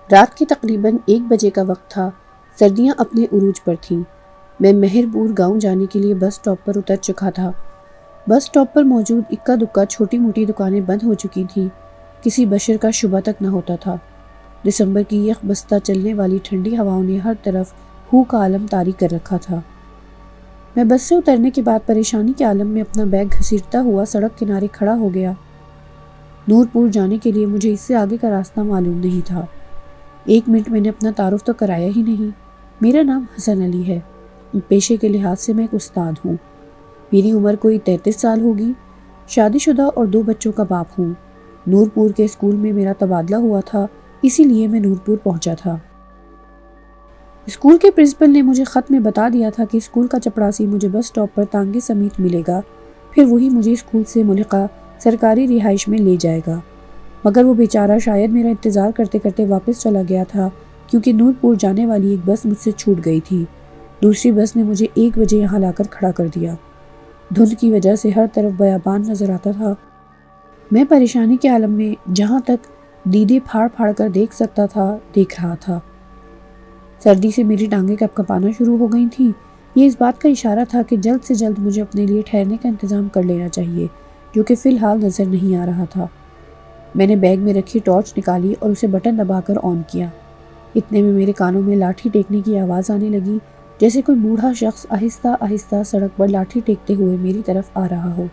رات کے تقریباً 1 بجے کا وقت تھا۔ سردیاں اپنے عروج پر تھیں۔ میں مہر پور گاؤں جانے کے لیے بس اسٹاپ پر اتر چکا تھا۔ بس اسٹاپ پر موجود اکا دکا چھوٹی موٹی دکانیں بند ہو چکی تھیں، کسی بشر کا شبہ تک نہ ہوتا تھا۔ دسمبر کی یخ بستہ چلنے والی ٹھنڈی ہواؤں نے ہر طرف ہو کا عالم طاری کر رکھا تھا۔ میں بس سے اترنے کے بعد پریشانی کے عالم میں اپنا بیگ گھسیٹتا ہوا سڑک کنارے کھڑا ہو گیا۔ نور پور جانے کے لیے مجھے اس سے آگے کا راستہ معلوم نہیں تھا۔ 1 منٹ میں نے اپنا تعارف تو کرایا ہی نہیں۔ میرا نام حسن علی ہے۔ پیشے کے لحاظ سے میں ایک استاد ہوں۔ میری عمر کوئی 33 سال ہوگی۔ شادی شدہ اور 2 بچوں کا باپ ہوں۔ نور پور کے اسکول میں میرا تبادلہ ہوا تھا، اسی لیے میں نور پور پہنچا تھا۔ اسکول کے پرنسپل نے مجھے خط میں بتا دیا تھا کہ اسکول کا چپڑاسی مجھے بس اسٹاپ پر تانگے سمیت ملے گا، پھر وہی مجھے اسکول سے ملحقہ سرکاری رہائش میں لے جائے گا۔ مگر وہ بیچارہ شاید میرا انتظار کرتے کرتے واپس چلا گیا تھا، کیونکہ نور پور جانے والی ایک بس مجھ سے چھوٹ گئی تھی۔ دوسری بس نے مجھے 1 بجے یہاں لا کر کھڑا کر دیا۔ دھند کی وجہ سے ہر طرف بیابان نظر آتا تھا۔ میں پریشانی کے عالم میں جہاں تک دیدے پھاڑ پھاڑ کر دیکھ سکتا تھا دیکھ رہا تھا۔ سردی سے میری ٹانگیں کپ کپانا شروع ہو گئی تھیں۔ یہ اس بات کا اشارہ تھا کہ جلد سے جلد مجھے اپنے لیے ٹھہرنے کا انتظام کر لینا چاہیے، جو کہ فی الحال نظر نہیں آ رہا تھا۔ میں نے بیگ میں رکھی ٹارچ نکالی اور اسے بٹن دبا کر آن کیا۔ اتنے میں میرے کانوں میں لاٹھی ٹیکنے کی آواز آنے لگی، جیسے کوئی بوڑھا شخص آہستہ آہستہ سڑک پر لاٹھی ٹیکتے ہوئے میری طرف آ رہا ہو۔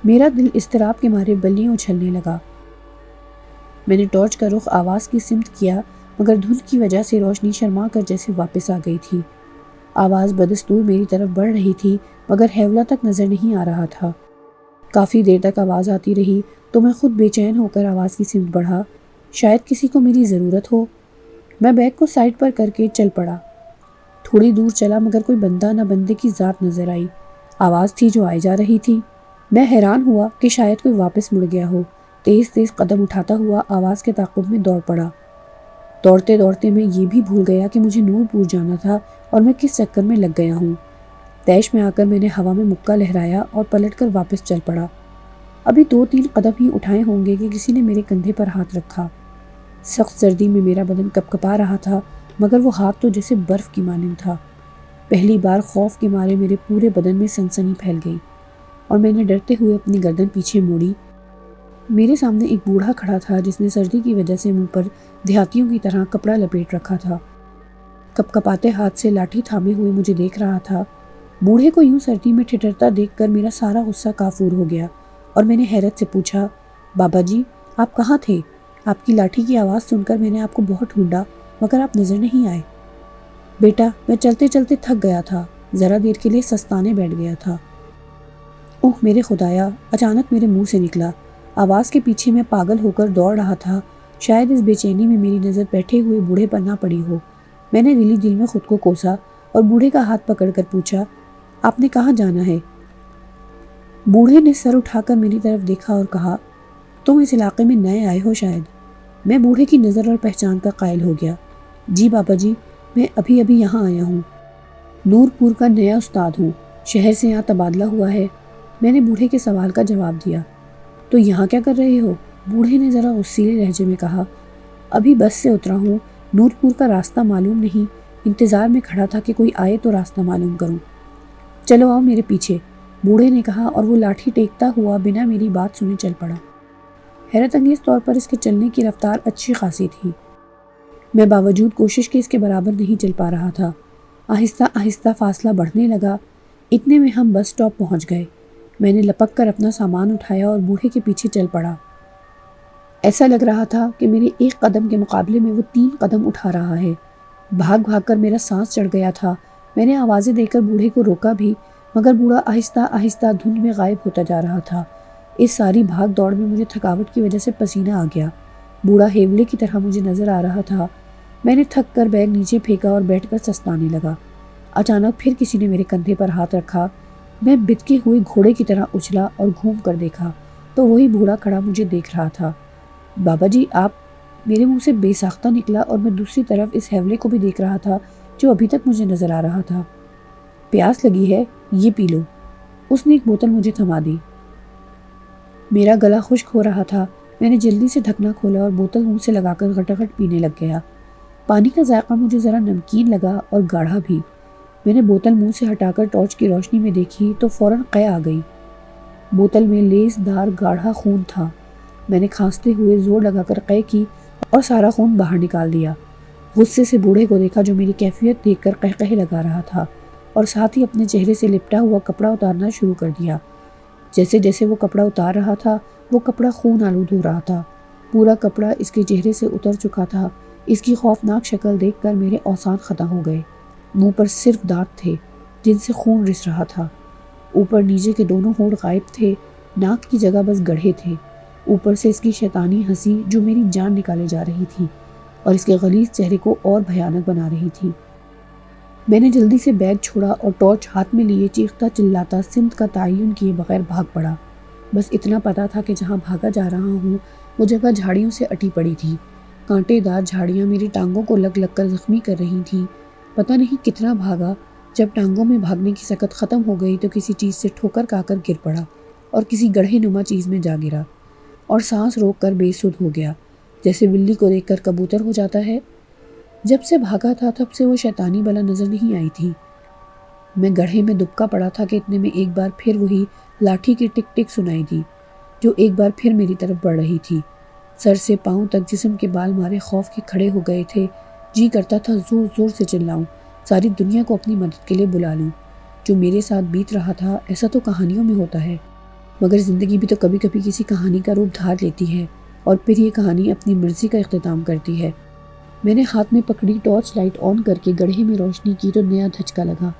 میرا دل اضطراب کے مارے بلیوں اچھلنے لگا۔ میں نے ٹارچ کا رخ آواز کی سمت کیا، مگر دھند کی وجہ سے روشنی شرما کر جیسے واپس آ گئی تھی۔ آواز بدستور میری طرف بڑھ رہی تھی، مگر ہیولہ تک نظر نہیں آ رہا تھا۔ کافی دیر تک آواز آتی رہی تو میں خود بے چین ہو کر آواز کی سمت بڑھا، شاید کسی کو میری ضرورت ہو۔ میں بیگ کو سائڈ پر کر کے چل پڑا۔ تھوڑی دور چلا مگر کوئی بندہ نہ بندے کی ذات نظر آئی۔ آواز تھی جو آئی جا رہی تھی۔ میں حیران ہوا کہ شاید کوئی واپس مڑ گیا ہو۔ تیز تیز قدم اٹھاتا ہوا آواز کے تعاقب میں دوڑ پڑا۔ دوڑتے دوڑتے میں یہ بھی بھول گیا کہ مجھے نور پور جانا تھا اور میں کس چکر میں لگ گیا ہوں۔ تیش میں آ کر میں نے ہوا میں مکہ لہرایا اور پلٹ کر واپس چل پڑا۔ ابھی 2-3 قدم ہی اٹھائے ہوں گے کہ کسی نے میرے کندھے پر ہاتھ رکھا۔ سخت سردی میں میرا بدن کپ کپا رہا تھا، مگر وہ ہاتھ تو جیسے برف کی مانند تھا۔ پہلی بار خوف کے مارے میرے پورے بدن میں سنسنی پھیل گئی اور میں نے ڈرتے ہوئے اپنی گردن پیچھے موڑی۔ میرے سامنے ایک بوڑھا کھڑا تھا جس نے سردی کی وجہ سے منہ پر دیہاتیوں کی طرح کپڑا لپیٹ رکھا تھا۔ کپ کپاتے ہاتھ سے لاٹھی تھامے ہوئے مجھے دیکھ رہا تھا۔ بوڑھے کو یوں سردی میں ٹھٹرتا دیکھ کر میرا سارا غصہ کافور ہو گیا اور میں نے حیرت سے پوچھا، بابا جی آپ کہاں تھے؟ آپ کی لاٹھی کی آواز سن کر میں نے آپ کو بہت ڈھونڈا مگر آپ نظر نہیں آئے۔ بیٹا میں چلتے چلتے تھک گیا تھا، ذرا دیر کے لیے سستانے بیٹھ گیا تھا۔ اوہ میرے خدایا، اچانک میرے منہ سے نکلا۔ آواز کے پیچھے میں پاگل ہو کر دوڑ رہا تھا۔ شاید اس بے چینی میں میری نظر بیٹھے ہوئے بوڑھے پر نہ پڑی ہو۔ میں نے دلی دل میں خود کو کوسا اور بوڑھے کا ہاتھ پکڑ کر پوچھا، آپ نے کہاں جانا ہے؟ بوڑھے نے سر اٹھا کر میری طرف دیکھا اور کہا، تم اس علاقے میں نئے آئے ہو شاید۔ میں بوڑھے کی نظر اور پہچان کا قائل ہو گیا۔ جی بابا جی، میں ابھی یہاں آیا ہوں۔ نور پور کا نیا استاد ہوں، شہر سے یہاں تبادلہ ہوا ہے۔ میں نے بوڑھے کے سوال کا جواب دیا۔ تو یہاں کیا کر رہے ہو؟ بوڑھے نے ذرا غصیلے لہجے میں کہا، ابھی بس سے اترا ہوں، نور پور کا راستہ معلوم نہیں، انتظار میں کھڑا تھا کہ کوئی آئے تو راستہ معلوم کروں۔ چلو آؤ میرے پیچھے، بوڑھے نے کہا اور وہ لاٹھی ٹیکتا ہوا بنا میری بات سنے چل پڑا۔ حیرت انگیز طور پر اس کے چلنے کی رفتار اچھی خاصی تھی۔ میں باوجود کوشش کے اس کے برابر نہیں چل پا رہا تھا۔ آہستہ آہستہ فاصلہ بڑھنے لگا۔ اتنے میں ہم بس اسٹاپ پہنچ گئے۔ میں نے لپک کر اپنا سامان اٹھایا اور بوڑھے کے پیچھے چل پڑا۔ ایسا لگ رہا تھا کہ میرے 1 قدم کے مقابلے میں وہ 3 قدم اٹھا رہا ہے۔ بھاگ بھاگ کر میرا سانس چڑھ گیا تھا۔ میں نے آوازیں دے کر بوڑھے کو روکا بھی، مگر بوڑھا آہستہ آہستہ دھند میں غائب ہوتا جا رہا تھا۔ اس ساری بھاگ دوڑ میں مجھے تھکاوٹ کی وجہ سے پسینہ آ گیا۔ بوڑھا ہیولے کی طرح مجھے نظر آ رہا تھا۔ میں نے تھک کر بیگ نیچے پھینکا اور بیٹھ کر سستانے لگا۔ اچانک پھر کسی نے میرے کندھے پر ہاتھ رکھا۔ میں بتکے ہوئے گھوڑے کی طرح اچھلا اور گھوم کر دیکھا تو وہی بوڑھا کھڑا مجھے دیکھ رہا تھا۔ بابا جی آپ؟ میرے منہ سے بے ساختہ نکلا اور میں دوسری طرف اس ہیولے کو بھی دیکھ رہا تھا جو ابھی تک مجھے نظر آ رہا تھا۔ پیاس لگی ہے، یہ پی لو۔ اس نے ایک بوتل مجھے تھما دی۔ میرا گلا خشک ہو رہا تھا۔ میں نے جلدی سے ڈھکنا کھولا اور بوتل منہ سے لگا کر گھٹاگھٹ پینے لگ گیا۔ پانی کا ذائقہ مجھے ذرا نمکین لگا اور گاڑھا بھی۔ میں نے بوتل منہ سے ہٹا کر ٹارچ کی روشنی میں دیکھی تو فوراً قے آ گئی۔ بوتل میں لیس دار گاڑھا خون تھا۔ میں نے کھانستے ہوئے زور لگا کر قے کی اور سارا خون باہر نکال دیا۔ غصے سے بوڑھے کو دیکھا جو میری کیفیت دیکھ کر قہقہے لگا رہا تھا اور ساتھ ہی اپنے چہرے سے لپٹا ہوا کپڑا اتارنا شروع کر دیا۔ جیسے جیسے وہ کپڑا اتار رہا تھا وہ کپڑا خون آلود ہو رہا تھا۔ پورا کپڑا اس کے چہرے سے اتر چکا تھا۔ اس کی خوفناک شکل دیکھ کر میرے اوسان ختم ہو گئے۔ منہ پر صرف دانت تھے جن سے خون رس رہا تھا۔ اوپر نیچے کے دونوں ہونٹ غائب تھے، ناک کی جگہ بس گڑھے تھے۔ اوپر سے اس کی شیطانی ہنسی جو میری جان نکالے جا رہی تھی اور اس کے غلیظ چہرے کو اور بھیانک بنا رہی تھی۔ میں نے جلدی سے بیگ چھوڑا اور ٹارچ ہاتھ میں لیے چیختا چلاتا سمت کا تعین کیے بغیر بھاگ پڑا۔ بس اتنا پتا تھا کہ جہاں بھاگا جا رہا ہوں وہ جگہ جھاڑیوں سے اٹی پڑی تھی۔ کانٹے دار جھاڑیاں میری ٹانگوں کو لگ لگ کر زخمی کر رہی تھیں۔ پتہ نہیں کتنا بھاگا، جب ٹانگوں میں بھاگنے کی سکت ختم ہو گئی تو کسی چیز سے ٹھوکر کھا کر گر پڑا اور کسی گڑھے نما چیز میں جا گرا اور سانس روک کر بے سدھ ہو گیا، جیسے بلی کو دیکھ کر کبوتر ہو جاتا ہے۔ جب سے بھاگا تھا تب سے وہ شیطانی بلا نظر نہیں آئی تھی۔ میں گڑھے میں دبکا پڑا تھا کہ اتنے میں ایک بار پھر وہی لاٹھی کی ٹک ٹک سنائی دی جو ایک بار پھر میری طرف بڑھ رہی تھی۔ سر سے پاؤں تک جسم کے بال مارے خوف کے کھڑے ہو گئے تھے۔ جی کرتا تھا زور زور سے چلاؤں، ساری دنیا کو اپنی مدد کے لیے بلا لوں۔ جو میرے ساتھ بیت رہا تھا ایسا تو کہانیوں میں ہوتا ہے، مگر زندگی بھی تو کبھی کبھی کسی کہانی کا روپ دھار لیتی ہے اور پھر یہ کہانی اپنی مرضی کا اختتام کرتی ہے۔ میں نے ہاتھ میں پکڑی ٹارچ لائٹ آن کر کے گڑھے میں روشنی کی تو نیا دھچکا لگا۔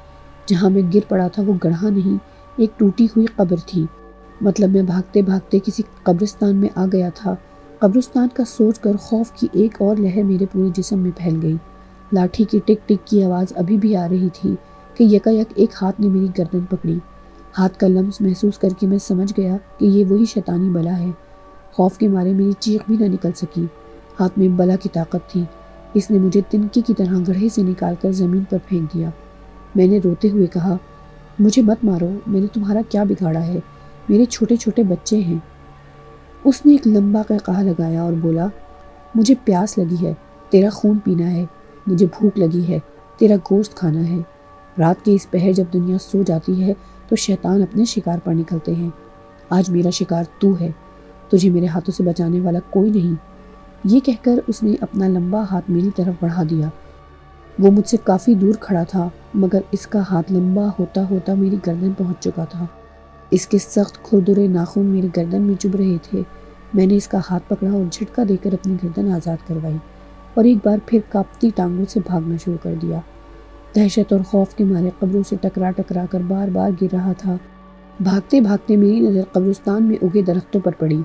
جہاں میں گر پڑا تھا وہ گڑھا نہیں، ایک ٹوٹی ہوئی قبر تھی۔ مطلب میں بھاگتے بھاگتے کسی قبرستان میں آ گیا تھا۔ قبرستان کا سوچ کر خوف کی ایک اور لہر میرے پورے جسم میں پھیل گئی۔ لاٹھی کی ٹک ٹک کی آواز ابھی بھی آ رہی تھی کہ یکایک ایک ہاتھ نے میری گردن پکڑی۔ ہاتھ کا لمس محسوس کر کے میں سمجھ گیا کہ یہ وہی شیطانی بلا ہے۔ خوف کے مارے میری چیخ بھی نہ نکل سکی۔ ہاتھ میں بلا کی طاقت تھی۔ اس نے مجھے تنکے کی طرح گڑھے سے نکال کر زمین پر پھینک دیا۔ میں نے روتے ہوئے کہا، مجھے مت مارو، میں نے تمہارا کیا بگاڑا ہے؟ میرے چھوٹے چھوٹے بچے ہیں۔ اس نے ایک لمبا قہقہا لگایا اور بولا، مجھے پیاس لگی ہے، تیرا خون پینا ہے، مجھے بھوک لگی ہے، تیرا گوشت کھانا ہے۔ رات کے اس پہر جب دنیا سو جاتی ہے تو شیطان اپنے شکار پر نکلتے ہیں۔ آج میرا شکار تو ہے، تجھے میرے ہاتھوں سے بچانے والا کوئی نہیں۔ یہ کہہ کر اس نے اپنا لمبا ہاتھ میری طرف بڑھا دیا۔ وہ مجھ سے کافی دور کھڑا تھا مگر اس کا ہاتھ لمبا ہوتا ہوتا میری گردن پہنچ چکا تھا۔ اس کے سخت کھردرے ناخن میری گردن میں چبھ رہے تھے۔ میں نے اس کا ہاتھ پکڑا اور جھٹکا دے کر اپنی گردن آزاد کروائی اور ایک بار پھر کانپتی ٹانگوں سے بھاگنا شروع کر دیا۔ دہشت اور خوف کے مارے قبروں سے ٹکرا ٹکرا کر بار بار گر رہا تھا۔ بھاگتے بھاگتے میری نظر قبرستان میں اگے درختوں پر پڑی۔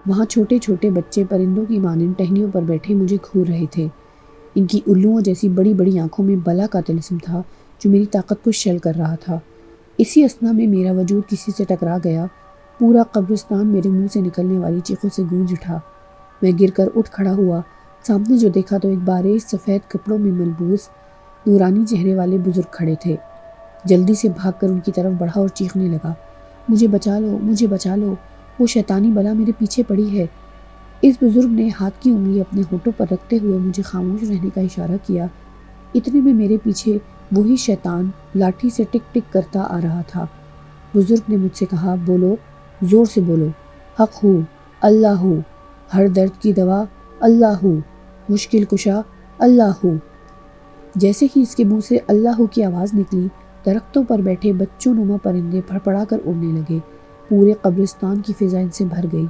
وہاں چھوٹے چھوٹے بچے پرندوں کی مانند ٹہنیوں پر بیٹھے مجھے گھور رہے تھے۔ ان کی الوؤں جیسی بڑی بڑی آنکھوں میں بلا کا طلسم تھا جو میری طاقت کو شل کر رہا تھا۔ اسی اثنا میں میرا وجود کسی سے ٹکرا گیا۔ پورا قبرستان میرے منہ سے نکلنے والی چیخوں سے گونج اٹھا۔ میں گر کر اٹھ کھڑا ہوا۔ سامنے جو دیکھا تو ایک باریک سفید کپڑوں میں ملبوس نورانی چہرے والے بزرگ کھڑے تھے۔ جلدی سے بھاگ کر ان کی طرف بڑھا اور چیخنے لگا، مجھے بچا لو، مجھے بچا لو، وہ شیطانی بلا میرے پیچھے پڑی ہے۔ اس بزرگ نے ہاتھ کی انگلی اپنے ہونٹوں پر رکھتے ہوئے مجھے خاموش رہنے کا اشارہ کیا۔ اتنے میں میرے پیچھے وہی شیطان لاٹھی سے ٹک ٹک کرتا آ رہا تھا۔ بزرگ نے مجھ سے کہا، بولو، زور سے بولو، حق ہو، اللہ ہو، ہر درد کی دوا اللہ ہو، مشکل کشا اللہ ہو۔ جیسے ہی اس کے منہ سے اللہ ہو کی آواز نکلی، درختوں پر بیٹھے بچوں نما پرندے پھڑپڑا کر اڑنے لگے۔ پورے قبرستان کی فضا ان سے بھر گئی۔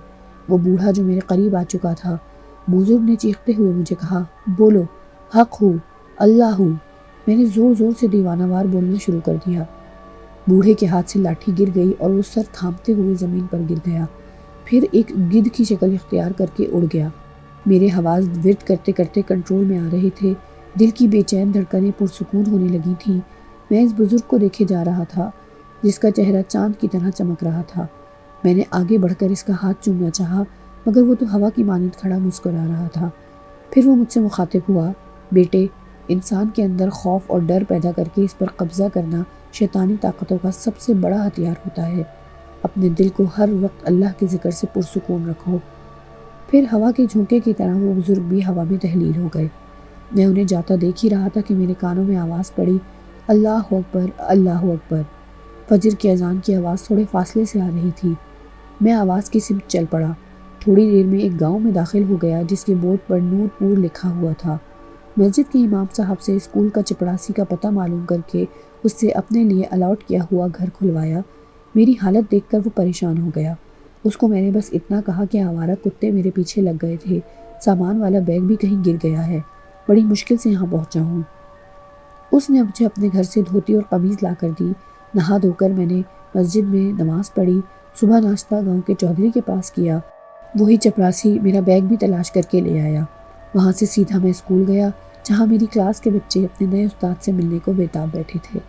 وہ بوڑھا جو میرے قریب آ چکا تھا، بزرگ نے چیختے ہوئے مجھے کہا، بولو، حق ہو، اللہ ہو۔ میں نے زور زور سے دیوانہ وار بولنا شروع کر دیا۔ بوڑھے کے ہاتھ سے لاٹھی گر گئی اور وہ سر تھامتے ہوئے زمین پر گر گیا، پھر ایک گدھ کی شکل اختیار کر کے اڑ گیا۔ میرے حواس ورد کرتے کرتے کنٹرول میں آ رہے تھے۔ دل کی بے چین دھڑکنیں پرسکون ہونے لگی تھیں۔ میں اس بزرگ کو دیکھے جا رہا تھا جس کا چہرہ چاند کی طرح چمک رہا تھا۔ میں نے آگے بڑھ کر اس کا ہاتھ چومنا چاہا مگر وہ تو ہوا کی مانند کھڑا مسکرا رہا تھا۔ پھر وہ مجھ سے مخاطب ہوا، بیٹے، انسان کے اندر خوف اور ڈر پیدا کر کے اس پر قبضہ کرنا شیطانی طاقتوں کا سب سے بڑا ہتھیار ہوتا ہے۔ اپنے دل کو ہر وقت اللہ کے ذکر سے پرسکون رکھو۔ پھر ہوا کے جھونکے کی طرح وہ بزرگ بھی ہوا میں تحلیل ہو گئے۔ میں انہیں جاتا دیکھ ہی رہا تھا کہ میرے کانوں میں آواز پڑی، اللہ اکبر، اللہ اکبر۔ فجر کی اذان کی آواز تھوڑے فاصلے سے آ رہی تھی۔ میں آواز کی سمت چل پڑا۔ تھوڑی دیر میں ایک گاؤں میں داخل ہو گیا جس کے بورڈ پر نور پور لکھا ہوا تھا۔ مسجد کے امام صاحب سے اسکول کا چپڑاسی کا پتہ معلوم کر کے اس سے اپنے لیے الاٹ کیا ہوا گھر کھلوایا۔ میری حالت دیکھ کر وہ پریشان ہو گیا۔ اس کو میں نے بس اتنا کہا کہ آوارہ کتے میرے پیچھے لگ گئے تھے، سامان والا بیگ بھی کہیں گر گیا ہے، بڑی مشکل سے یہاں پہنچا ہوں۔ اس نے مجھے اپنے گھر سے دھوتی اور قمیض لا کر دی۔ نہا دھو کر میں نے مسجد میں نماز پڑھی، صبح ناشتہ گاؤں کے چودھری کے پاس کیا۔ وہی چپراسی میرا بیگ بھی تلاش کر کے لے آیا۔ وہاں سے سیدھا میں اسکول گیا جہاں میری کلاس کے بچے اپنے نئے استاد سے ملنے کو بے تاب بیٹھے تھے۔